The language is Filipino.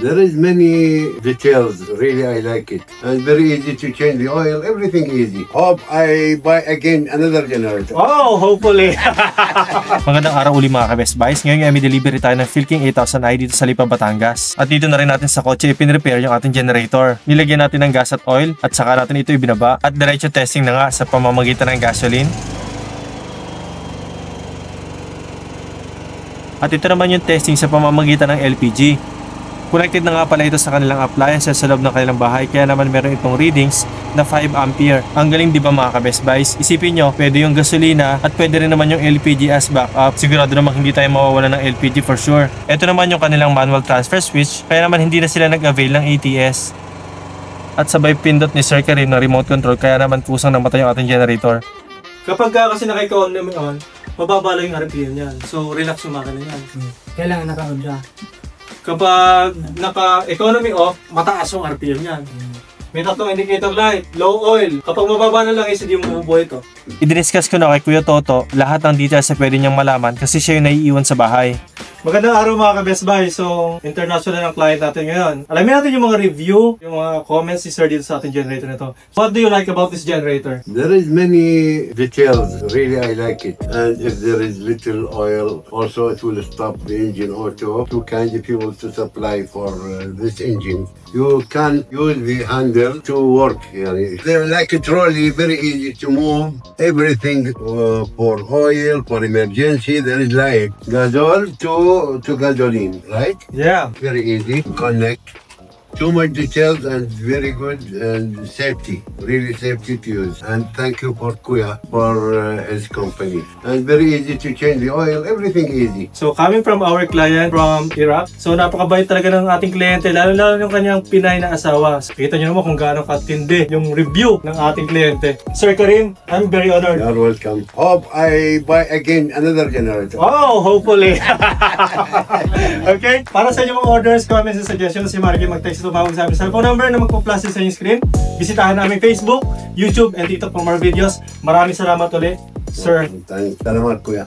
There is many details. Really, I like it. And very easy to change the oil. Everything easy. Hope I buy again another generator. Oh, hopefully. Magandang araw uli mga ka-Best Buys. Ngayon ay may delivery tayo ng Philking 8000i dito sa Lipa, Batangas. At dito na rin natin sa kotse ipin-repair yung ating generator. Nilagyan natin ng gas at oil at saka natin ito ibinaba. At diretso testing na nga sa pamamagitan ng gasoline. At ito naman yung testing sa pamamagitan ng LPG. Connected na nga pala ito sa kanilang appliances sa loob ng kanilang bahay, kaya naman meron itong readings na 5 ampere. Ang galing, di ba mga ka-Best Buys? Isipin nyo, pwede yung gasolina at pwede rin naman yung LPG as backup. Sigurado namang hindi tayo mawawala ng LPG for sure. Ito naman yung kanilang manual transfer switch, kaya naman hindi na sila nag-avail ng ATS. At sabay pindot ni Sir Karim ng remote control, kaya naman kusang namatay yung ating generator. Kapag kasi naka-economy on, mababa lang yung RPM niyan. So, relax yung makina niyan. Kailangan naka-on siya. Kapag naka-economy off, mataas yung RPM niyan. May tatlong indicator light, low oil. Kapag mababa na lang is hindi mo mabubuhay ito. I-discuss ko na kay Kuya Toto lahat ng details na pwede niyang malaman kasi siya yung naiiwan sa bahay. Magandang araw mga ka-Best Buy. So, international ang client natin ngayon. Alamin natin yung mga review, yung mga comments ni Sir dito sa ating generator na ito. What do you like about this generator? There is many details. Really, I like it. And if there is little oil, also it will stop the engine auto. Two kinds of fuel to supply for this engine. You can use the handle to work. They're like a trolley, very easy to move. Everything for oil, for emergency. There is like gasol to gasoline, right? Yeah. Very easy. Connect. Too much details and very good and safety. Really safety to use. And thank you for Kuya for his company. And very easy to change the oil. Everything easy. So coming from our client from Iraq, so napakabait talaga ng ating kliyente, lalo yung kanyang Pinay na asawa. So, kita nyo naman kung gaano katindi yung review ng ating kliyente. Sir Karim, I'm very honored. You're welcome. Hope I buy again another generator. Oh, hopefully. Okay? Para sa inyong mga orders, comments, and suggestions, si Marky mag-text tumawag sa aming cellphone number na magpo-flash sa inyong screen. Bisitahan namin Facebook, YouTube, and TikTok for more videos. Maraming salamat ulit, Sir. Salamat, Kuya.